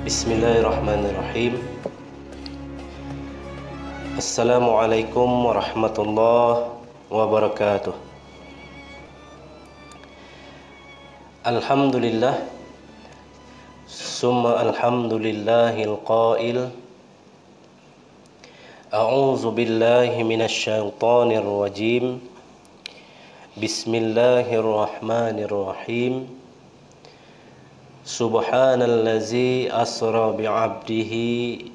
Bismillahirrahmanirrahim. Assalamualaikum warahmatullahi wabarakatuh. Alhamdulillah, summa alhamdulillahil qail, a'udzu billahi minasy syaithanir rajim. Bismillahirrahmanirrahim. Subhanallazi asra bi'abdihi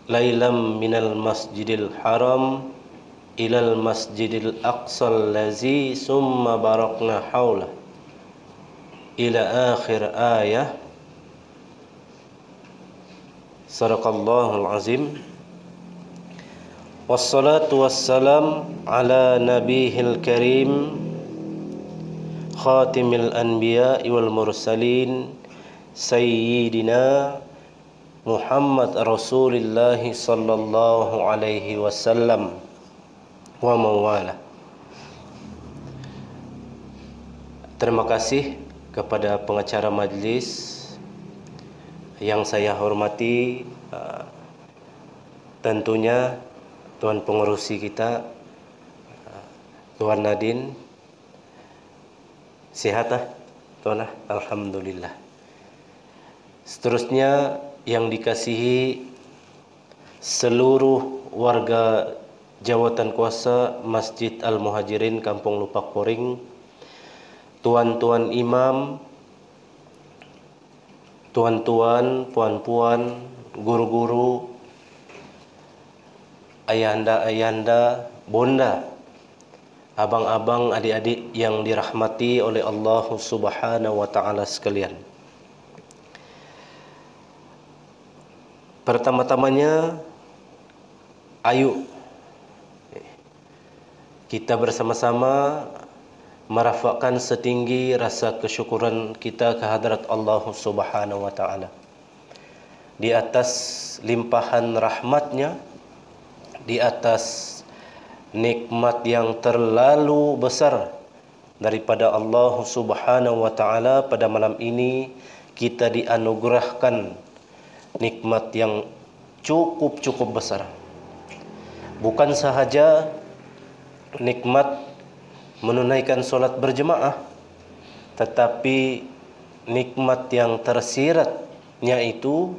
lailam minal masjidil haram ilal masjidil aqsal lazi summa barakna hawla ila akhir ayah. Sadaqallahul azim. Wassalatu wassalam ala nabihil karim khatimil anbiya wal mursalin sayyidina Muhammad Rasulullah sallallahu alaihi wasallam wa mawala. Terima kasih kepada pengacara majlis yang saya hormati, tentunya Tuan Pengerusi kita, Tuan Nadine. Sehat Tuan? Alhamdulillah. Seterusnya yang dikasihi seluruh warga jawatan kuasa Masjid Al-Muhajirin Kampung Lupak Poring, tuan-tuan imam, tuan-tuan, puan-puan, guru-guru, ayahanda-ayahanda, bonda, abang-abang, adik-adik yang dirahmati oleh Allah Subhanahu wa taala sekalian. Pertama-tamanya, ayo kita bersama-sama merafakkan setinggi rasa kesyukuran kita kehadrat Allah Subhanahu wa taala di atas limpahan rahmatnya, di atas nikmat yang terlalu besar daripada Allah Subhanahu wa taala. Pada malam ini kita dianugerahkan nikmat yang cukup besar. Bukan sahaja nikmat menunaikan solat berjemaah, tetapi nikmat yang tersiratnya itu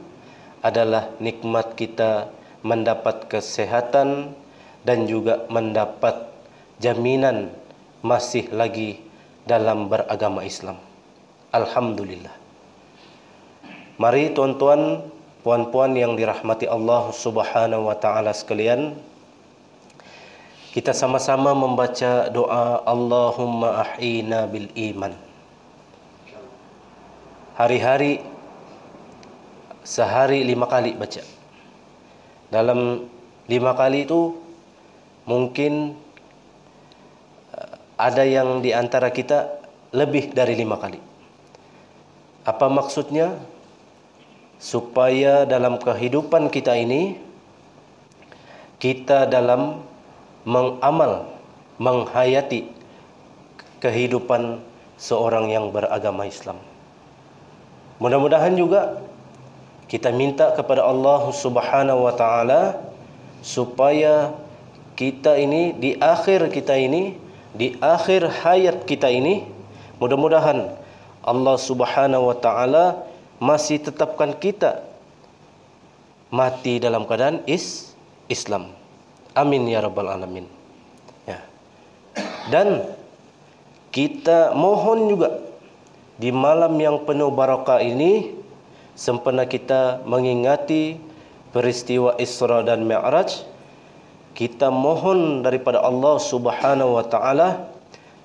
adalah nikmat kita mendapat kesehatan dan juga mendapat jaminan masih lagi dalam beragama Islam. Alhamdulillah. Mari tuan-tuan, puan-puan yang dirahmati Allah Subhanahu wa taala sekalian, kita sama-sama membaca doa Allahumma ahyina bil iman. Hari-hari, sehari 5 kali baca. Dalam 5 kali itu mungkin ada yang di antara kita lebih dari 5 kali. Apa maksudnya? Supaya dalam kehidupan kita ini, kita dalam mengamal, menghayati kehidupan seorang yang beragama Islam. Mudah-mudahan juga kita minta kepada Allah Subhanahu wa taala supaya kita ini di akhir hayat kita ini, mudah-mudahan Allah Subhanahu wa taala masih tetapkan kita mati dalam keadaan Islam. Amin ya rabbal alamin. Ya. Dan kita mohon juga di malam yang penuh barakah ini, sempena kita mengingati peristiwa Isra dan Mi'raj, kita mohon daripada Allah Subhanahu wa taala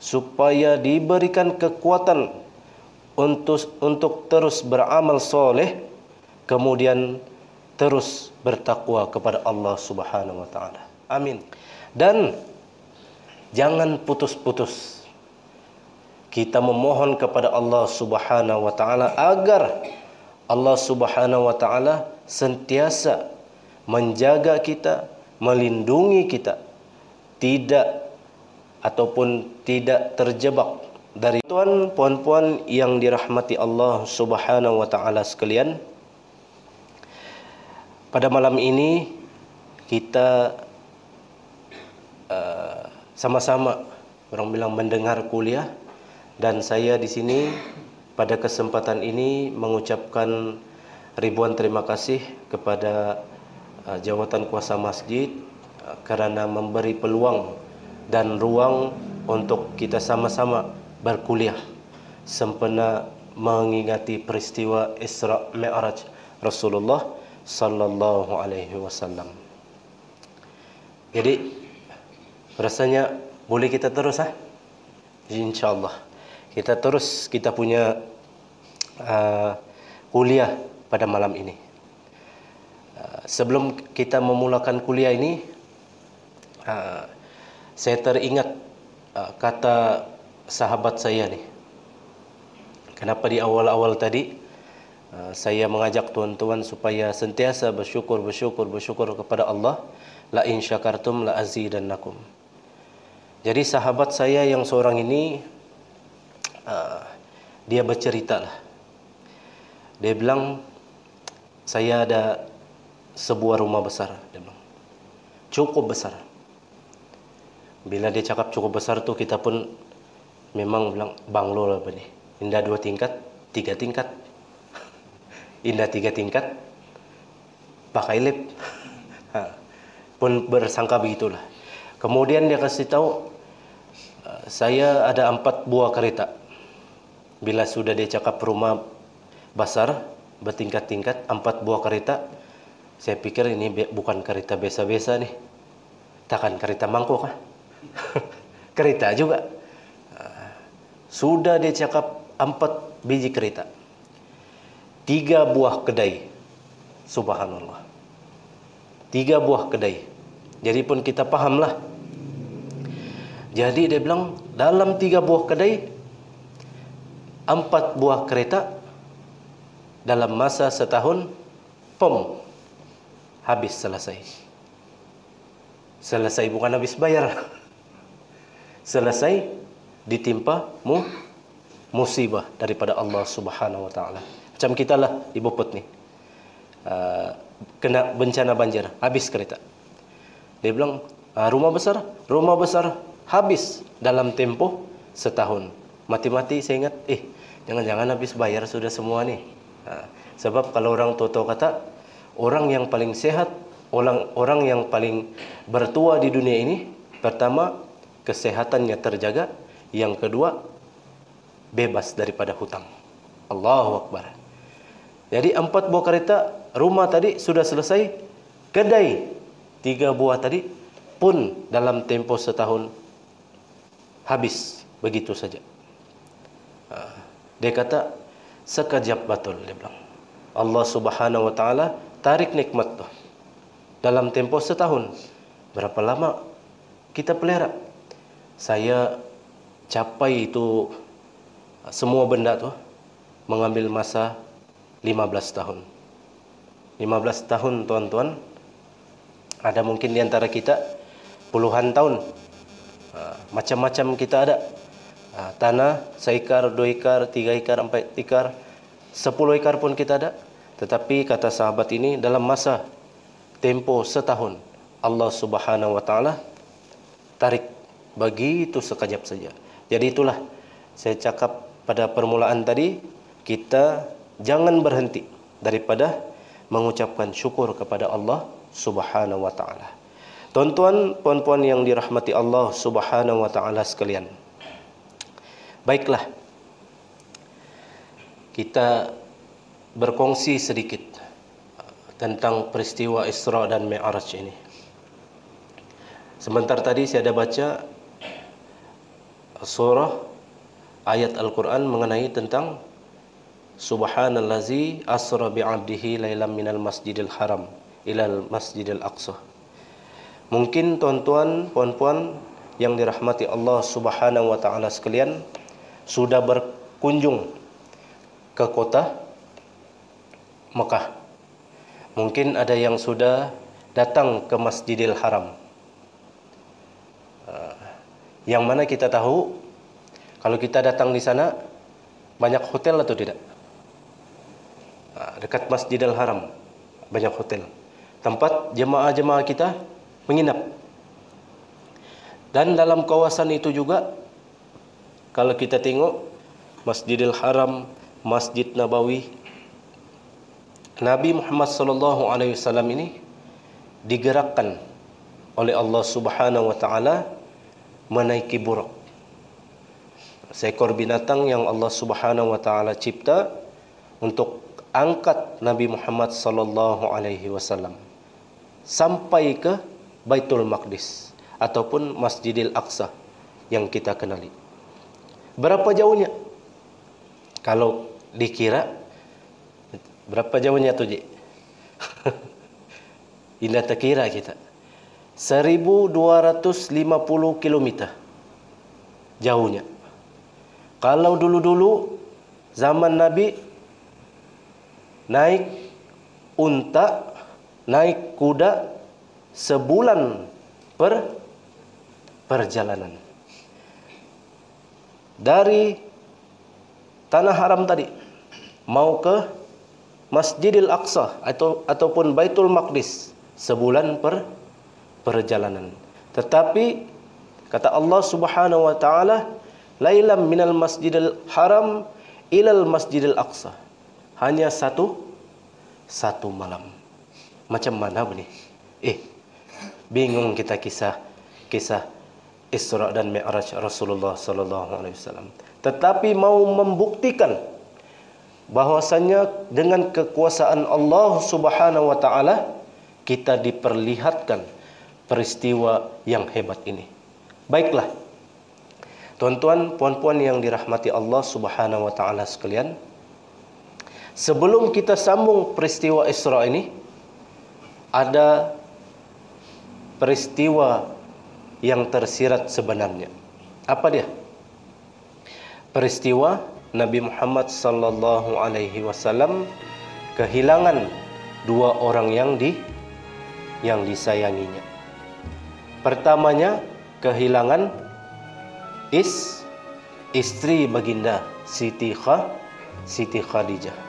supaya diberikan kekuatan untuk terus beramal soleh, kemudian terus bertakwa kepada Allah Subhanahu wa taala. Amin. Dan jangan putus-putus kita memohon kepada Allah Subhanahu wa taala agar Allah Subhanahu wa taala sentiasa menjaga kita, melindungi kita, tidak terjebak dari tuan puan-puan yang dirahmati Allah Subhanahu wa taala sekalian. pada malam ini kita sama-sama orang bilang mendengar kuliah, dan saya di sini pada kesempatan ini mengucapkan ribuan terima kasih kepada jawatan kuasa masjid kerana memberi peluang dan ruang untuk kita sama-sama berkuliah sempena mengingati peristiwa Isra Mi'raj Rasulullah sallallahu alaihi wasallam. Jadi rasanya boleh kita terus insyaallah kita terus kita punya kuliah pada malam ini. Sebelum kita memulakan kuliah ini, saya teringat kata sahabat saya ni. Kenapa di awal-awal tadi saya mengajak tuan-tuan supaya sentiasa bersyukur kepada Allah. La in syakartum la azidannakum. Jadi sahabat saya yang seorang ini dia bercerita lah. Dia bilang, saya ada sebuah rumah besar. Dia bilang, cukup besar. Bila dia cakap cukup besar tu, kita pun memang bilang banglo lah apa ni. Indah 2 tingkat, 3 tingkat. Indah 3 tingkat, pakai lift. Pun bersangka begitulah. Kemudian dia kasih tahu, saya ada 4 buah kereta. Bila sudah dia cakap rumah besar, bertingkat-tingkat, 4 buah kereta, saya pikir ini bukan kereta biasa-biasa nih. Takkan kereta mangkuk kereta juga. Sudah dia cakap 4 biji kereta, 3 buah kedai. Subhanallah, 3 buah kedai. Jadi pun kita pahamlah. Jadi dia bilang dalam 3 buah kedai, 4 buah kereta, dalam masa setahun, habis selesai. Selesai bukan habis bayar. Selesai ditimpa musibah daripada Allah Subhanahu wa taala. Macam kita lah di Bopot ni. Kena bencana banjir, habis kereta. Dia bilang, rumah besar habis dalam tempoh setahun. Mati-mati saya ingat, jangan-jangan habis bayar sudah semua ni. Sebab kalau orang tua kata, orang yang paling sehat, orang yang paling bertua di dunia ini, pertama kesehatannya terjaga, yang kedua bebas daripada hutang. Allahu Akbar. Jadi 4 buah kereta, rumah tadi sudah selesai, kedai 3 buah tadi pun dalam tempoh setahun habis begitu saja. Dia kata sekejap betul, dia bilang. Allah Subhanahu wa taala tarik nikmat tu dalam tempoh setahun. Berapa lama kita pelihara? Saya capai itu semua benda tu mengambil masa 15 tahun. 15 tahun tuan-tuan. Ada mungkin di antara kita puluhan tahun. Macam-macam kita ada. Tanah 1 ekar, 2 ekar, 3 ekar, 4 ekar, 10 ekar pun kita ada. Tetapi kata sahabat ini, dalam masa tempoh setahun, Allah Subhanahu wa taala tarik begitu sekejap saja. Jadi itulah saya cakap pada permulaan tadi, kita jangan berhenti daripada mengucapkan syukur kepada Allah Subhanahu wa taala. Tuan-tuan, puan-puan yang dirahmati Allah Subhanahu wa taala sekalian. Baiklah, kita berkongsi sedikit tentang peristiwa Isra dan Mi'raj ini. Sebentar tadi saya ada baca surah ayat Al-Quran mengenai tentang Subhanallazi asra bi'abdihi lailam minal masjidil haram ilal masjidil aqsa. Mungkin tuan-tuan, puan-puan yang dirahmati Allah Subhanahu wa taala sekalian sudah berkunjung ke kota Mekah. Mungkin ada yang sudah datang ke Masjidil Haram. Yang mana kita tahu, kalau kita datang di sana, banyak hotel atau tidak? Dekat Masjidil Haram, banyak hotel. tempat jemaah-jemaah kita menginap. Dan dalam kawasan itu juga, kalau kita tengok Masjidil Haram, Masjid Nabawi, Nabi Muhammad SAW ini digerakkan oleh Allah Subhanahu wa taala menaiki buraq, seekor binatang yang Allah Subhanahu wa taala cipta untuk angkat Nabi Muhammad SAW sampai ke Baitul Maqdis ataupun Masjidil Aqsa yang kita kenali. Berapa jauhnya? Kalau dikira, berapa jauhnya tu, Ji? Indah terkira kita. 1250 km jauhnya. Kalau dulu-dulu zaman Nabi naik unta, naik kuda sebulan perjalanan. Dari Tanah Haram tadi mau ke Masjidil Aqsa ataupun Baitul Maqdis sebulan perjalanan. Tetapi kata Allah Subhanahu wa taala, lailam minal Masjidil Haram ilal Masjidil Aqsa. Hanya satu malam. Macam mana begini? Bingung kita kisah Isra dan Mi'raj Rasulullah sallallahu alaihi wasallam. Tetapi mau membuktikan bahwasannya dengan kekuasaan Allah Subhanahu wa taala kita diperlihatkan peristiwa yang hebat ini. Baiklah, tuan-tuan, puan-puan yang dirahmati Allah Subhanahu wa taala sekalian, sebelum kita sambung peristiwa Isra ini, ada peristiwa yang tersirat sebenarnya. Apa dia? Peristiwa Nabi Muhammad sallallahu alaihi wasallam kehilangan dua orang yang disayanginya. Pertamanya kehilangan istri baginda Siti Khadijah.